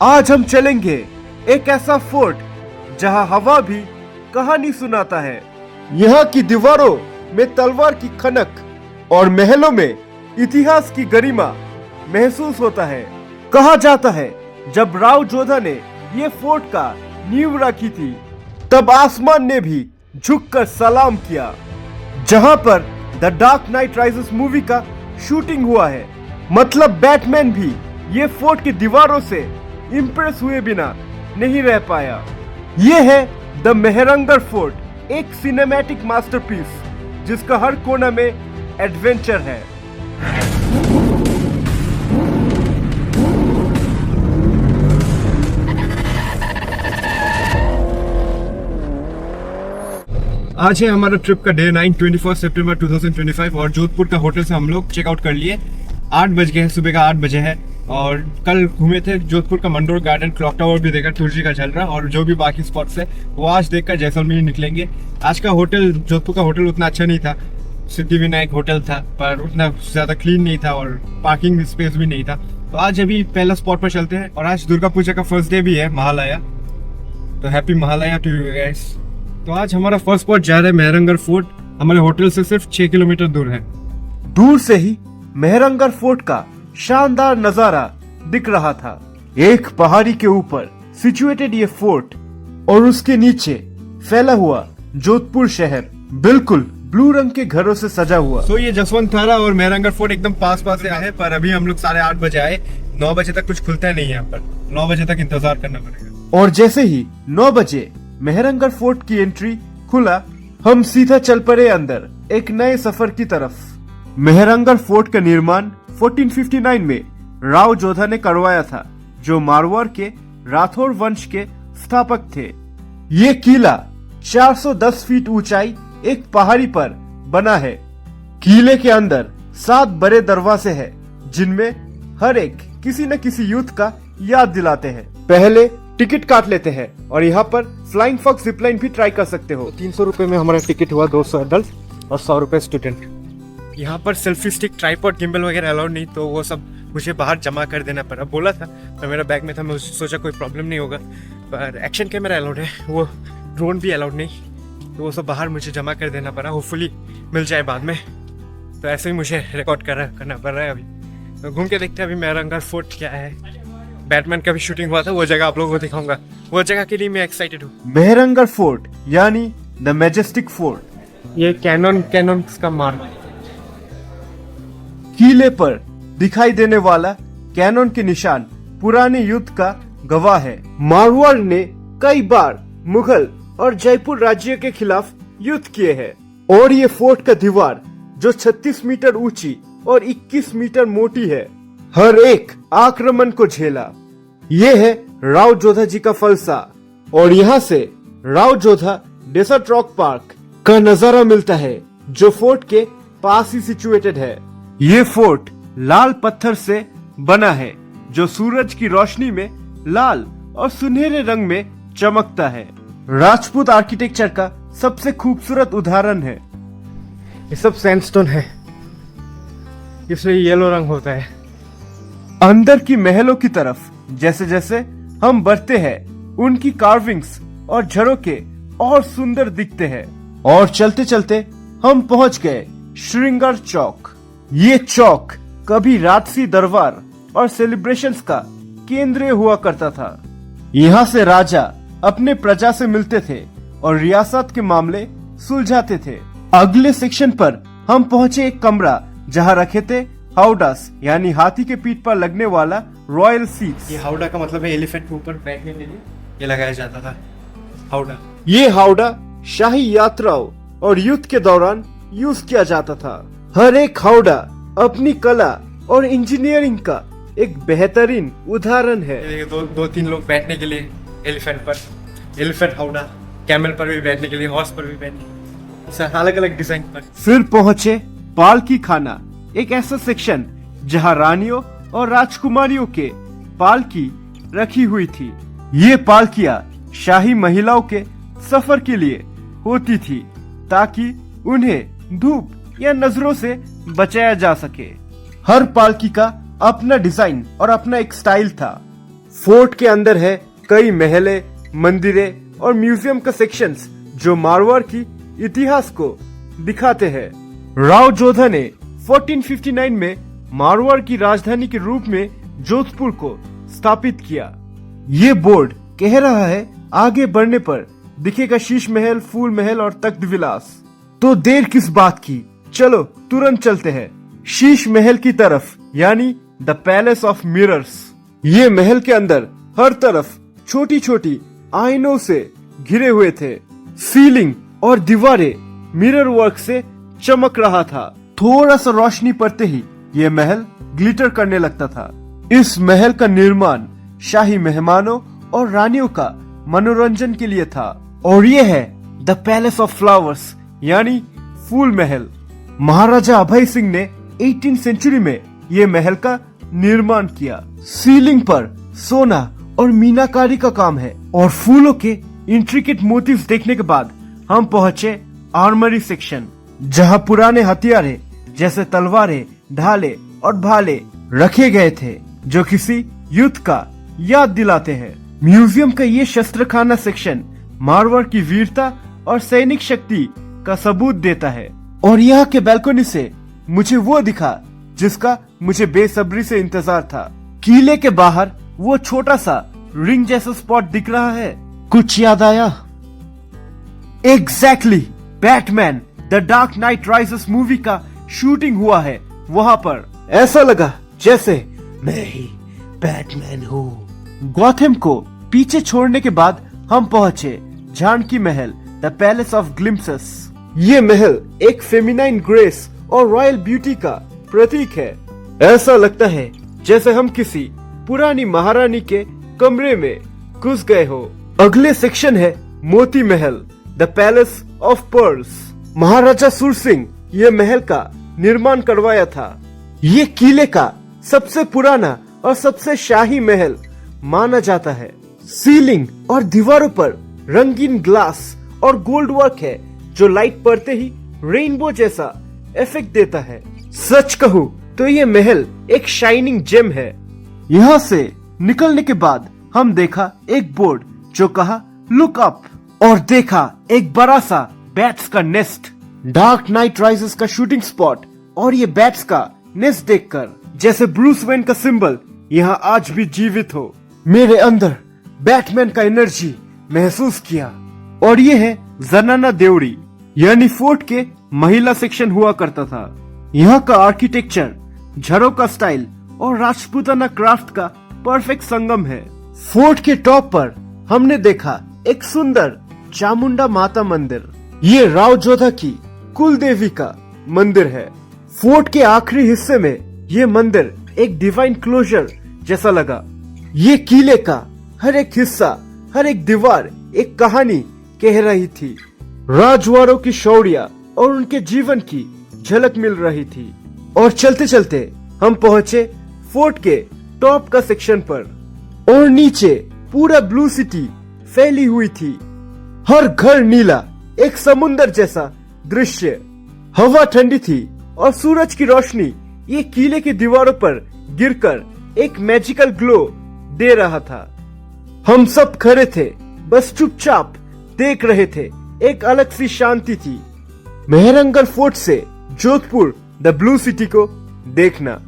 आज हम चलेंगे एक ऐसा फोर्ट जहां हवा भी कहानी सुनाता है। यहाँ की दीवारों में तलवार की खनक और महलों में इतिहास की गरिमा महसूस होता है। कहा जाता है जब राव जोधा ने ये फोर्ट का नींव रखी थी तब आसमान ने भी झुककर सलाम किया। जहां पर the dark night rises movie का शूटिंग हुआ है। मतलब बैटमैन भी ये फोर्ट की दीवारों से इम्प्रेस हुए बिना नहीं रह पाया। ये है द मेहरंगर फोर्ट, एक सिनेमैटिक मास्टरपीस जिसका हर कोना में एडवेंचर है। आज है हमारा ट्रिप का डे 9, 21 सितंबर 2025 और जोधपुर का होटल से हम लोग चेकआउट कर लिए। 8 बज गए हैं, सुबह का 8 बजे है। और कल घूमे थे जोधपुर का मंडोर गार्डन, क्लॉक टावर भी देखा, तुलसी का झलरा और जो भी बाकी स्पॉट्स है वो आज देखकर जैसलमेर निकलेंगे। आज का होटल, जोधपुर का होटल उतना अच्छा नहीं था। सिद्धिविनायक होटल था पर उतना ज़्यादा क्लीन नहीं था और पार्किंग स्पेस भी नहीं था। तो आज अभी पहला स्पॉट पर चलते हैं। और आज दुर्गा पूजा का फर्स्ट डे भी है, महालया। तो happy Mahalaya to you guys. तो आज हमारा फर्स्ट स्पॉट जा रहा है मेहरंगर फोर्ट। हमारे होटल से सिर्फ 6 किलोमीटर दूर है। दूर से ही मेहरंगर फोर्ट का शानदार नजारा दिख रहा था। एक पहाड़ी के ऊपर सिचुएटेड ये फोर्ट और उसके नीचे फैला हुआ जोधपुर शहर बिल्कुल ब्लू रंग के घरों से सजा हुआ। तो ये जसवंत थारा और मेहरंगर फोर्ट एकदम पास से आए, पर अभी हम लोग 8:30 बजे आए। 9 बजे तक कुछ खुलता नहीं है यहाँ पर। 9 बजे तक इंतजार करना पड़ेगा। और जैसे ही 9 बजे मेहरंगर फोर्ट की एंट्री खुला, हम सीधा चल पड़े अंदर एक नए सफर की तरफ। मेहरंगर फोर्ट का निर्माण 1459 में राव जोधा ने करवाया था, जो मारवाड़ के राठौर वंश के स्थापक थे। ये किला 410 फीट ऊंचाई एक पहाड़ी पर बना है। किले के अंदर 7 बड़े दरवाजे हैं, जिनमें हर एक किसी न किसी युद्ध का याद दिलाते हैं। पहले टिकट काट लेते हैं और यहाँ पर फ्लाइंग फॉक्स जिपलाइन भी ट्राई कर सकते हो। 300 रुपए में हमारा टिकट हुआ, 200 एडल्ट और 100 रुपए स्टूडेंट। यहाँ पर सेल्फी स्टिक, ट्राइपॉड, गिम्बल वगैरह अलाउड नहीं, तो वो सब मुझे बाहर जमा कर देना पड़ा। बोला था पर मेरा बैग में था, मैं सोचा कोई प्रॉब्लम नहीं होगा। पर एक्शन कैमरा अलाउड है, वो ड्रोन भी अलाउड नहीं, तो वो सब बाहर मुझे जमा कर देना पड़ा। होपफुली मिल जाए बाद में। तो ऐसे ही मुझे रिकॉर्ड करना पड़ रहा है। अभी तो घूम के देखते हैं अभी मेहरंगर फोर्ट क्या है। बैटमैन का भी शूटिंग हुआ था, वो जगह आप लोगों को दिखाऊंगा। वो जगह के लिए मैं एक्साइटेड हूँ। मेहरंगर फोर्ट यानी द मैजेस्टिक फोर्ट। ये कैनन का मार्ग। किले पर दिखाई देने वाला कैनन के निशान पुराने युद्ध का गवाह है। मारवाड़ ने कई बार मुगल और जयपुर राज्य के खिलाफ युद्ध किए हैं। और ये फोर्ट का दीवार जो 36 मीटर ऊंची और 21 मीटर मोटी है, हर एक आक्रमण को झेला। ये है राव जोधा जी का फलसा। और यहाँ से Rao Jodha dessert rock park का नजारा मिलता है, जो फोर्ट के पास ही सिचुएटेड है। ये फोर्ट लाल पत्थर से बना है, जो सूरज की रोशनी में लाल और सुनहरे रंग में चमकता है। राजपूत आर्किटेक्चर का सबसे खूबसूरत उदाहरण है। ये सब सैंडस्टोन है, इसलिए येलो रंग होता है। अंदर की महलों की तरफ जैसे जैसे हम बढ़ते हैं, उनकी कार्विंग्स और झरोके और सुंदर दिखते हैं। और चलते चलते हम पहुंच गए श्रृंगार चौक। ये चौक कभी राजसी दरबार और सेलिब्रेशंस का केंद्र हुआ करता था। यहाँ से राजा अपने प्रजा से मिलते थे और रियासत के मामले सुलझाते थे। अगले सेक्शन पर हम पहुँचे एक कमरा जहाँ रखे थे हाउडास, यानी हाथी के पीठ पर लगने वाला रॉयल सीट्स। ये हाउडा का मतलब है एलिफेंट के ऊपर बैठने के लिए ये लगाया जाता था, हाउडा। ये हाउडा शाही यात्राओं और युद्ध के दौरान यूज किया जाता था। हर एक हाउडा अपनी कला और इंजीनियरिंग का एक बेहतरीन उदाहरण है। ये दो तीन लोग बैठने के लिए एलिफेंट पर, एलिफेंट हाउडा, कैमल पर भी बैठने के लिए, हॉर्स पर भी बैठने, अलग अलग डिजाइन पर। फिर पहुंचे पालकी खाना, एक ऐसा सेक्शन जहां रानियों और राजकुमारियों के पालकी रखी हुई थी। ये पालकियां शाही महिलाओं के सफर के लिए होती थी, ताकि उन्हें धूप या नजरों से बचाया जा सके। हर पालकी का अपना डिजाइन और अपना एक स्टाइल था। फोर्ट के अंदर है कई महले, मंदिरें और म्यूजियम का सेक्शंस जो मारवाड़ की इतिहास को दिखाते हैं। राव जोधा ने 1459 में मारवाड़ की राजधानी के रूप में जोधपुर को स्थापित किया। ये बोर्ड कह रहा है आगे बढ़ने पर दिखेगा शीश महल, फूल महल और तख्त विलास। तो देर किस बात की, चलो तुरंत चलते हैं शीश महल की तरफ, यानी द पैलेस ऑफ मिरर्स। ये महल के अंदर हर तरफ छोटी छोटी आईनों से घिरे हुए थे। सीलिंग और दीवारें मिरर वर्क से चमक रहा था। थोड़ा सा रोशनी पड़ते ही ये महल ग्लिटर करने लगता था। इस महल का निर्माण शाही मेहमानों और रानियों का मनोरंजन के लिए था। और ये है द पैलेस ऑफ फ्लावर्स, यानी फूल महल। महाराजा अभय सिंह ने 18th सेंचुरी में ये महल का निर्माण किया। सीलिंग पर सोना और मीनाकारी का काम है और फूलों के इंट्रिकेट मोटिव्स देखने के बाद हम पहुंचे आर्मरी सेक्शन, जहां पुराने हथियारे जैसे तलवारें, ढाले और भाले रखे गए थे जो किसी युद्ध का याद दिलाते हैं। म्यूजियम का ये शस्त्रखाना सेक्शन मारवाड़ की वीरता और सैनिक शक्ति का सबूत देता है। और यहाँ के बैल्कनी से मुझे वो दिखा जिसका मुझे बेसब्री से इंतजार था। किले के बाहर वो छोटा सा रिंग जैसा स्पॉट दिख रहा है। कुछ याद आया? Exactly, Batman the dark night rises movie का शूटिंग हुआ है वहाँ पर। ऐसा लगा जैसे मैं ही बैटमैन हूँ। गॉथम को पीछे छोड़ने के बाद हम पहुँचे जानकी महल, द पैलेस ऑफ ग्लिम्पसेस। ये महल एक फेमिनाइन ग्रेस और रॉयल ब्यूटी का प्रतीक है। ऐसा लगता है जैसे हम किसी पुरानी महारानी के कमरे में घुस गए हो। अगले सेक्शन है Moti Mahal, the palace of pearls. महाराजा सुर सिंह ये महल का निर्माण करवाया था। ये किले का सबसे पुराना और सबसे शाही महल माना जाता है। सीलिंग और दीवारों पर रंगीन ग्लास और गोल्ड वर्क है जो लाइट पड़ते ही रेनबो जैसा इफेक्ट देता है। सच कहूँ तो ये महल एक शाइनिंग जेम है। यहाँ से निकलने के बाद हम देखा एक बोर्ड जो कहा लुक अप, और देखा एक बड़ा सा बैट्स का नेस्ट। डार्क नाइट राइजेस का शूटिंग स्पॉट और ये बैट्स का नेस्ट देखकर जैसे ब्रूस वेन का सिंबल यहाँ आज भी जीवित हो। मेरे अंदर बैटमैन का एनर्जी महसूस किया। और ये है जनाना देवड़ी, यानी फोर्ट के महिला सेक्शन हुआ करता था। यहाँ का आर्किटेक्चर, झरों का स्टाइल और राजपूताना क्राफ्ट का परफेक्ट संगम है। फोर्ट के टॉप पर हमने देखा एक सुंदर चामुंडा माता मंदिर। ये राव जोधा की कुल देवी का मंदिर है। फोर्ट के आखिरी हिस्से में ये मंदिर एक डिवाइन क्लोजर जैसा लगा। ये किले का हर एक हिस्सा, हर एक दीवार एक कहानी कह रही थी। राजवाड़ों की शौर्य और उनके जीवन की झलक मिल रही थी। और चलते चलते हम पहुंचे फोर्ट के टॉप का सेक्शन पर, और नीचे पूरा ब्लू सिटी फैली हुई थी। हर घर नीला, एक समुंदर जैसा दृश्य। हवा ठंडी थी और सूरज की रोशनी ये किले की दीवारों पर गिरकर एक मैजिकल ग्लो दे रहा था। हम सब खड़े थे, बस चुपचाप देख रहे थे। एक अलग सी शांति थी। मेहरंगढ़ फोर्ट से जोधपुर द ब्लू सिटी को देखना।